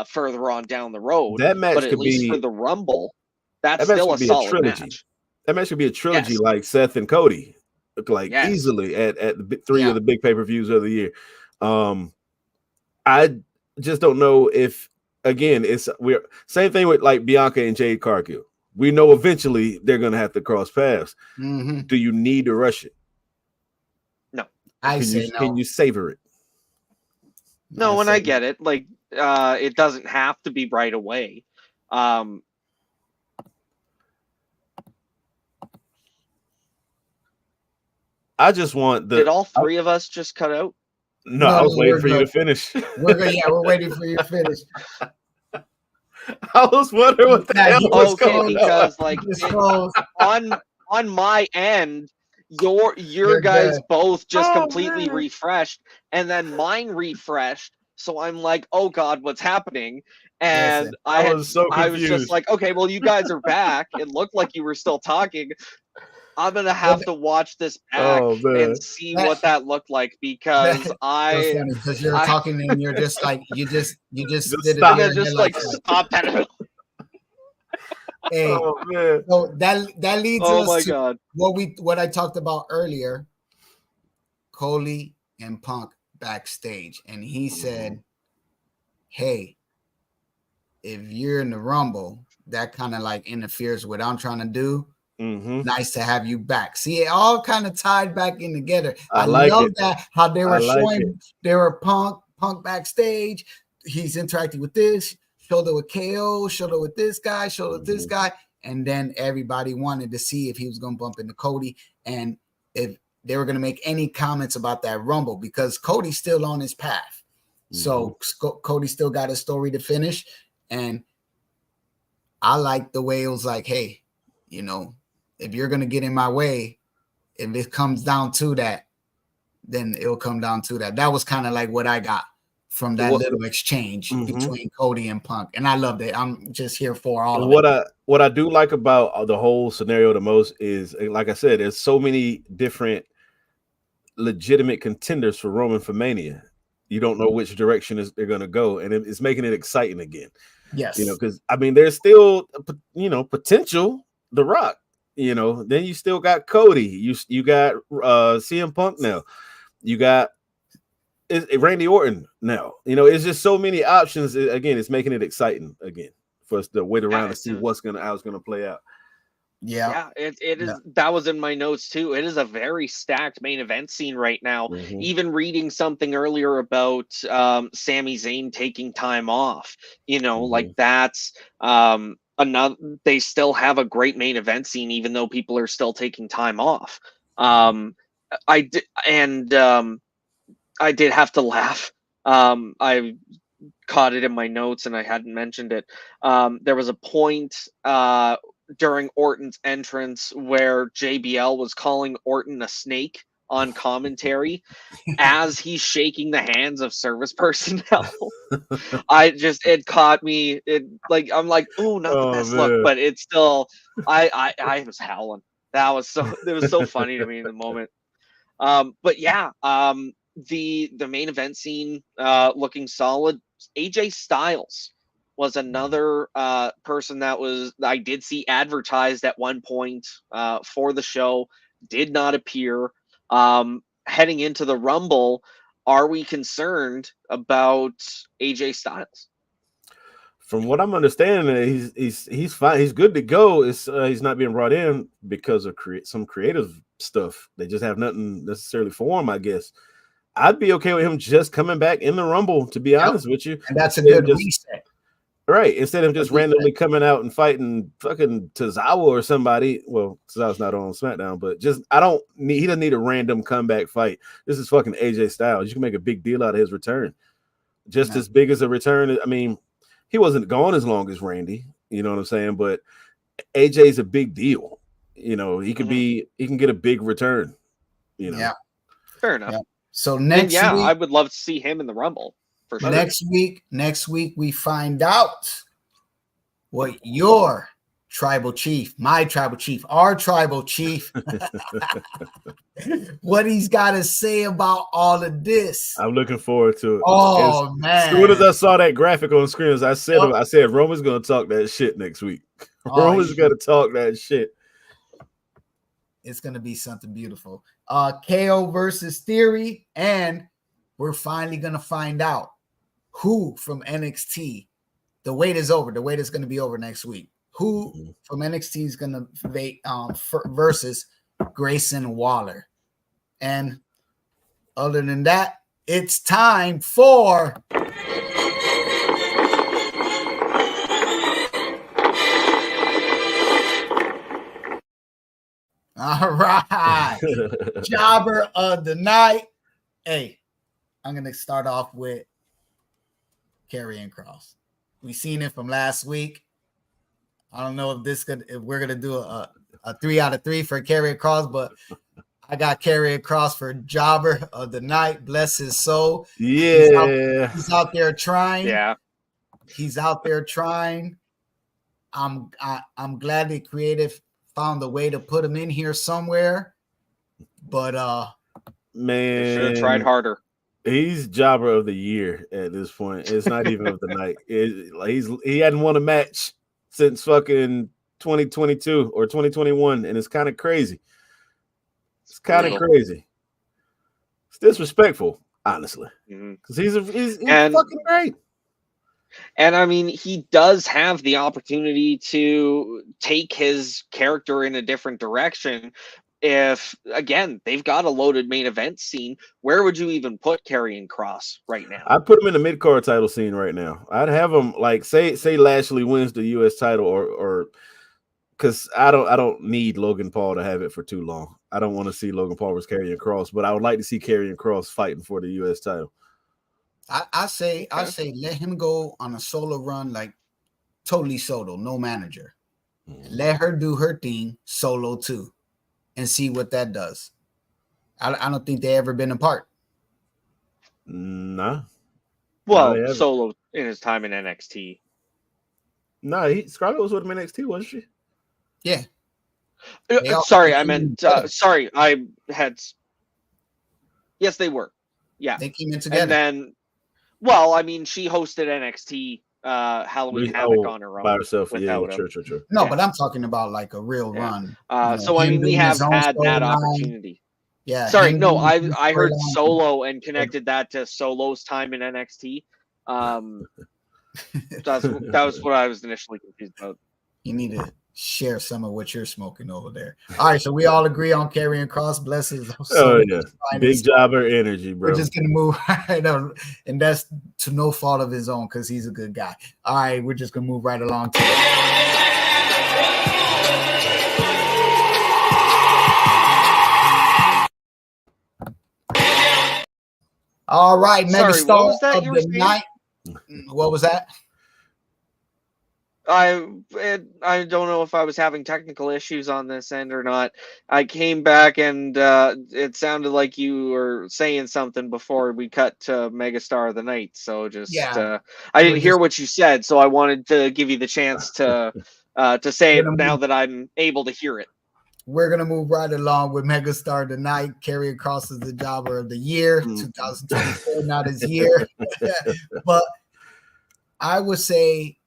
further on down the road.
That match
but at
could
least
be
for the Rumble, that's still a solid match.
That match could be a trilogy like Seth and Cody, like easily at the three of the big pay-per-views of the year. I just don't know if, again, we're same thing with like Bianca and Jade Cargill. We know eventually they're going to have to cross paths. Do you need to rush it?
No.
Can you savor it?
No, and I get it. Like, it doesn't have to be right away.
I just want
Did all three of us just cut out?
No, I was waiting for you to finish.
We're waiting for you to finish.
I was wondering what the hell was going
because on my end, your guys both just completely refreshed, and then mine refreshed. So I'm like, oh God, what's happening? And I was just like, okay, well, you guys are back. It looked like you were still talking. I'm gonna have to watch this back and see what that looked like, because
because you're talking and you're just like you just did
stop. And just like stop that.
Hey, so that leads us to what I talked about earlier. Cody and Punk backstage, and he said, "Hey, if you're in the Rumble, that kind of like interferes with what I'm trying to do. Nice to have you back." See, it all kind of tied back in together. I love that how they were showing they were Punk backstage. He's interacting with this, shoulder with KO, shoulder with this guy, shoulder with this guy, and then everybody wanted to see if he was going to bump into Cody and if they were going to make any comments about that Rumble, because Cody's still on his path. So Cody still got a story to finish, and I like the way it was like, hey, you know, if you're going to get in my way, if it comes down to that, then it'll come down to that. That was kind of like what I got from that little exchange between Cody and Punk, and I loved it. I'm just here for all of it.
What I do like about the whole scenario the most is, like I said, there's so many different legitimate contenders for Roman for Mania. You don't know which direction they're going to go, and it's making it exciting again.
Yes,
because I mean, there's still potential. The Rock, then you still got Cody. You got CM Punk now. You got Randy Orton now. It's just so many options. Again, it's making it exciting again for us to wait around to see how it's gonna play out.
Yeah, it is. That was in my notes too. It is a very stacked main event scene right now. Even reading something earlier about Sami Zayn taking time off, like that's another. They still have a great main event scene, even though people are still taking time off. I did have to laugh. I caught it in my notes and I hadn't mentioned it. There was a point during Orton's entrance where JBL was calling Orton a snake on commentary as he's shaking the hands of service personnel. It caught me. I'm like, oh, not the best look, but it's still, I was howling. It was so funny to me in the moment. But yeah, the main event scene looking solid. AJ Styles was another person that I did see advertised at one point for the show, did not appear. Heading into the Rumble, are we concerned about AJ Styles?
From what I'm understanding, he's fine. He's good to go. He's not being brought in because of some creative stuff. They just have nothing necessarily for him, I guess. I'd be okay with him just coming back in the Rumble, to be honest with you.
And that's a good reset.
Right. Instead of just randomly coming out and fighting fucking Tozawa or somebody. Well, Tozawa's not on SmackDown, but he doesn't need a random comeback fight. This is fucking AJ Styles. You can make a big deal out of his return. Just as big as a return. I mean, he wasn't gone as long as Randy, you know what I'm saying? But AJ's a big deal. He can get a big return.
Yeah.
Fair enough.
Yeah. So next week,
I would love to see him in the Rumble. For sure.
Next week we find out what your tribal chief, my tribal chief, our tribal chief, what he's got to say about all of this.
I'm looking forward to it.
Oh, man.
As soon as I saw that graphic on screen, I said Roman's going to talk that shit next week. Roman's going to talk that shit.
It's going to be something beautiful. KO versus Theory, and we're finally going to find out who from NXT. The wait is over. The wait is going to be over next week. Who from NXT is going to versus Grayson Waller. And other than that, it's time for all right. Jobber of the night. Hey, I'm going to start off with Karrion Kross. We seen it from last week. I don't know if we're gonna do a 3 out of 3 for Karrion Kross, but I got Karrion Kross for Jobber of the night. Bless his soul.
Yeah,
he's out there trying.
Yeah,
he's out there trying. I'm glad the creative found a way to put him in here somewhere, but
man,
should have tried harder.
He's Jobber of the year at this point. It's not even of the night. He hadn't won a match since fucking 2022 or 2021, and it's kind of crazy. It's kind of crazy. It's disrespectful, honestly, because he's fucking great.
And I mean, he does have the opportunity to take his character in a different direction. If, again, they've got a loaded main event scene, where would you even put Karrion Kross right now?
I'd put him in the mid-card title scene right now. I'd have him like say Lashley wins the US title or because I don't need Logan Paul to have it for too long. I don't want to see Logan Paul versus Karrion Kross, but I would like to see Karrion Kross fighting for the US title.
I say let him go on a solo run, like totally solo, no manager. Let her do her thing solo too. And see what that does. I don't think they ever been apart.
Nah.
Well, Solo in his time in NXT.
No, Scarlett was with him in NXT, wasn't she?
Yeah.
Sorry, I meant. Sorry, I had. Yes, they were. Yeah,
they came in together.
And then, well, I mean, she hosted NXT Halloween Havoc on her own
by herself.
without him.
True.
No, but I'm talking about like a real run.
So I mean, we have had that opportunity.
Yeah.
Sorry, no, I heard Solo and connected that to Solo's time in NXT. That was what I was initially confused about.
You need to share some of what you're smoking over there. All right, so we all agree on Karrion Kross. Blesses.
Big jobber energy, bro.
We're just gonna move right on, and that's to no fault of his own because he's a good guy. All right, we're just gonna move right along to it. All right, megastar of the night. What was that?
I don't know if I was having technical issues on this end or not. I came back and it sounded like you were saying something before we cut to Megastar of the Night. So I didn't hear what you said, so I wanted to give you the chance to say it now that I'm able to hear it.
We're gonna move right along with Megastar tonight. Karrion Kross is the jobber of the year, 2024, not his year. But I would say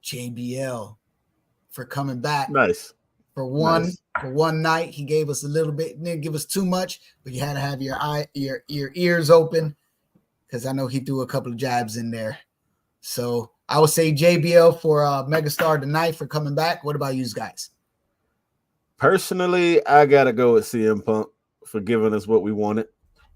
JBL for coming back.
Nice.
For one night, he gave us a little bit, didn't give us too much, but you had to have your ears open because I know he threw a couple of jabs in there. So I would say JBL for Megastar tonight for coming back. What about you guys?
Personally, I gotta go with CM Punk for giving us what we wanted.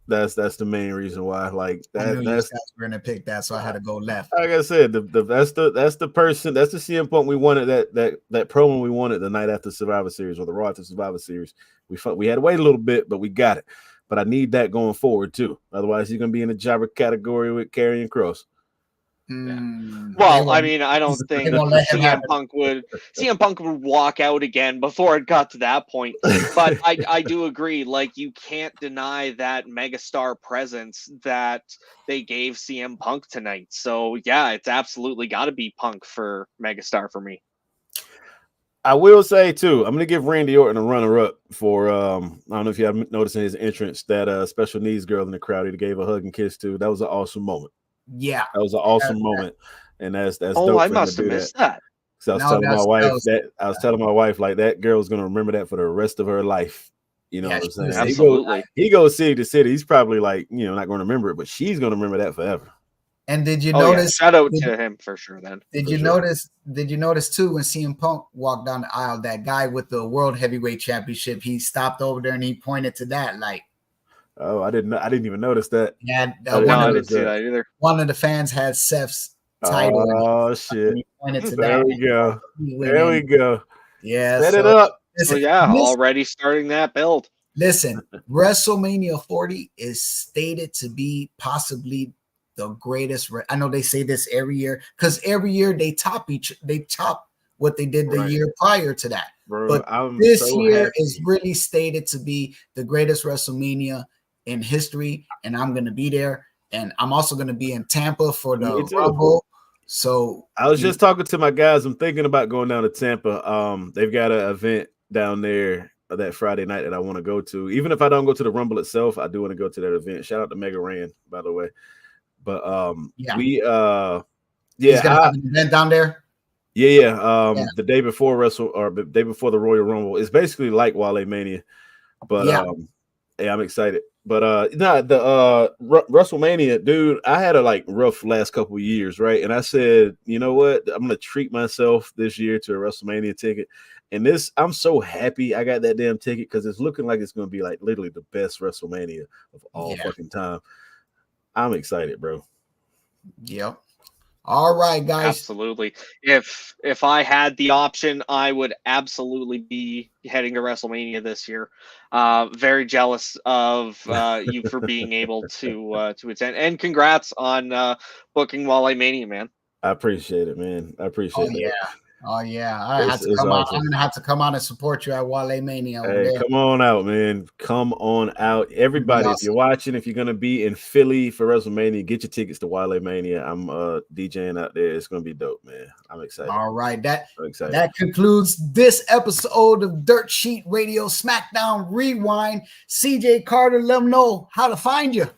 That's the main reason why. Like that,
I knew you guys were gonna pick that, so I had to go left.
Like I said, that's the person, that's the CM Punk we wanted. That promo we wanted the night after Survivor Series or the Raw after Survivor Series. We had to wait a little bit, but we got it. But I need that going forward too. Otherwise, he's gonna be in the jobber category with Karrion Kross.
Well, I mean, I don't think CM Punk would walk out again before it got to that point. But I do agree. Like, you can't deny that megastar presence that they gave CM Punk tonight. So yeah, it's absolutely got to be Punk for megastar for me.
I will say too, I'm gonna give Randy Orton a runner-up for I don't know if you have noticed in his entrance that special needs girl in the crowd he gave a hug and kiss to. That was an awesome moment.
Yeah,
that was an awesome moment, and that's
dope. I must have missed that.
So I was telling my wife like that girl's gonna remember that for the rest of her life. You know what I'm saying?
Absolutely.
He goes city to city. He's probably like, not going to remember it, but she's going to remember that forever.
And did you notice?
Yeah. Shout out to him for sure. Then
did you notice too when CM Punk walked down the aisle, that guy with the World Heavyweight Championship, he stopped over there and he pointed to that like.
Oh, I didn't even notice that.
Yeah,
I didn't see that either.
One of the fans had Seth's title.
Oh shit!
There
we go. There we go.
Yeah,
set it up.
Listen, already starting that build.
Listen, WrestleMania 40 is stated to be possibly the greatest. I know they say this every year because every year they top what they did the year prior to that.
Bro,
but this year is really stated to be the greatest WrestleMania in history, and I'm going to be there. And I'm also going to be in Tampa for the Rumble. So
I was just talking to my guys. I'm thinking about going down to Tampa. They've got an event down there that Friday night that I want to go to. Even if I don't go to the Rumble itself, I do want to go to that event. Shout out to Mega Ran, by the way. But
He's gonna have an event down there.
The day before the day before the Royal Rumble. It's basically like Wale Mania, but I'm excited. But the WrestleMania, dude, I had a rough last couple of years, right? And I said, you know what? I'm gonna treat myself this year to a WrestleMania ticket. And I'm so happy I got that damn ticket because it's looking like it's gonna be like literally the best WrestleMania of all fucking time. I'm excited, bro.
Yep. All right, guys.
Absolutely. If I had the option, I would absolutely be heading to WrestleMania this year. Very jealous of you for being able to attend, and congrats on booking Wale Mania, man.
I appreciate it, man. I appreciate it.
Yeah. Oh yeah, I have to
It's
come out.
awesome.
I'm gonna have to come out and support you at Wale Mania. Over
Hey,
there.
come on out, man. Come on out. Everybody, if you're
Awesome.
watching, if you're going to be in Philly for WrestleMania, get your tickets to Wale Mania. I'm DJing out there. It's going to be dope, man. I'm excited.
All right,
I'm excited.
that concludes this episode of Dirt Sheet Radio Smackdown Rewind. CJ Carter, let them know how to find you.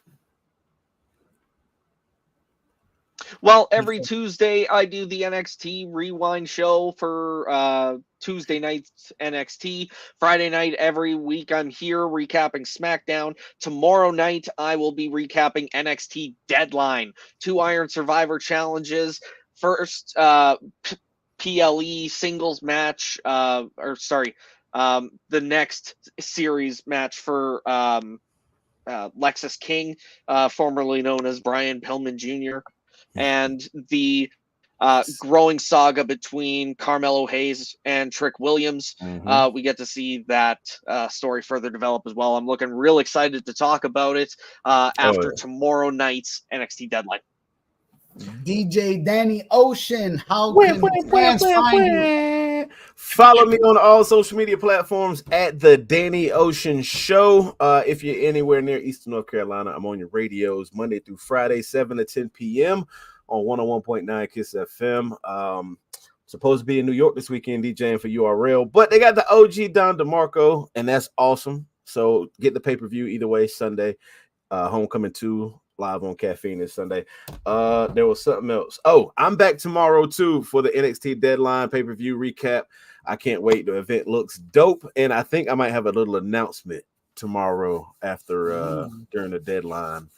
Well, every Tuesday I do the NXT Rewind show for Tuesday night's NXT. Friday night every week I'm here recapping SmackDown. Tomorrow night I will be recapping NXT Deadline. 2 Iron Survivor challenges. First PLE singles match, the next series match for Lexus King, formerly known as Brian Pillman Jr., and the growing saga between Carmelo Hayes and Trick Williams. We get to see that story further develop as well. I'm looking real excited to talk about it after tomorrow night's NXT Deadline.
DJ Danny Ocean, how can fans find you?
Follow me on all social media platforms at the Danny Ocean Show. If you're anywhere near Eastern North Carolina, I'm on your radios Monday through Friday, 7 to 10 p.m. on 101.9 Kiss FM. Supposed to be in New York this weekend DJing for URL, but they got the OG Don DeMarco, and that's awesome. So get the pay-per-view either way Sunday. Homecoming 2 live on Caffeine this Sunday. There was something else. Oh, I'm back tomorrow too for the NXT Deadline pay-per-view recap. I can't wait. The event looks dope, and I think I might have a little announcement tomorrow after during the deadline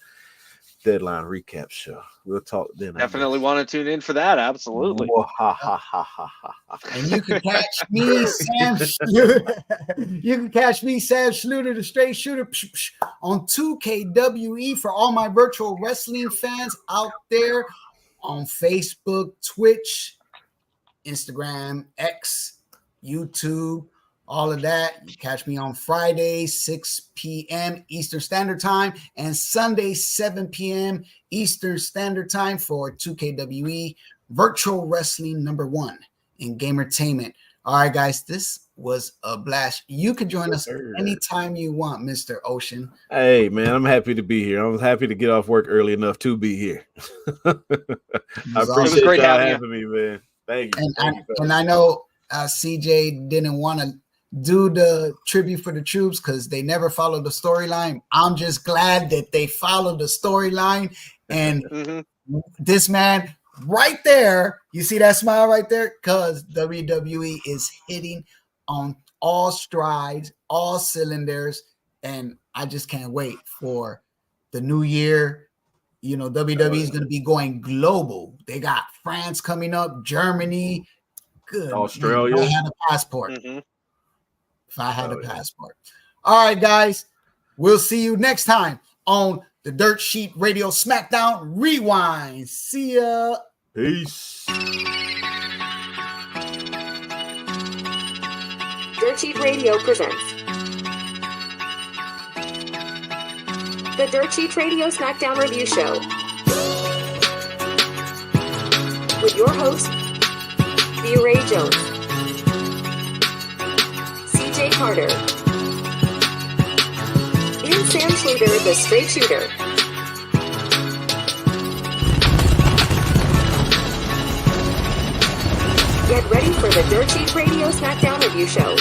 recap show. We'll talk then.
Definitely want to tune in for that. Absolutely.
And you can catch me, Sam Schluter. You can catch me, Sam Schluter, the Straight Shooter, on 2KWE for all my virtual wrestling fans out there on Facebook, Twitch, Instagram, X, YouTube, all of that. You catch me on Friday, 6 p.m. Eastern Standard Time, and Sunday, 7 p.m. Eastern Standard Time for 2KWE Virtual Wrestling #1 in Gamertainment. All right, guys, this was a blast. You can join us anytime you want, Mr. Ocean.
Hey, man, I'm happy to be here. I'm happy to get off work early enough to be here. I appreciate y'all having me, man. Thank you.
And I know CJ didn't want to do the tribute for the troops because they never followed the storyline. I'm just glad that they followed the storyline. And this man right there, you see that smile right there? Because WWE is hitting on all strides, all cylinders. And I just can't wait for the new year. You know, WWE is going to be going global. They got France coming up, Germany, good.
Australia.
If I had a passport. If I had a passport. All right, guys. We'll see you next time on the Dirt Sheet Radio Smackdown Rewind. See ya.
Peace.
Dirt Sheet Radio presents the Dirt Sheet Radio Smackdown Review Show with your host, B. Ray Jones, CJ Carter, and Sam Schluter, the Straight Shooter. Get ready for the Dirt Sheet Radio Smackdown Review Show.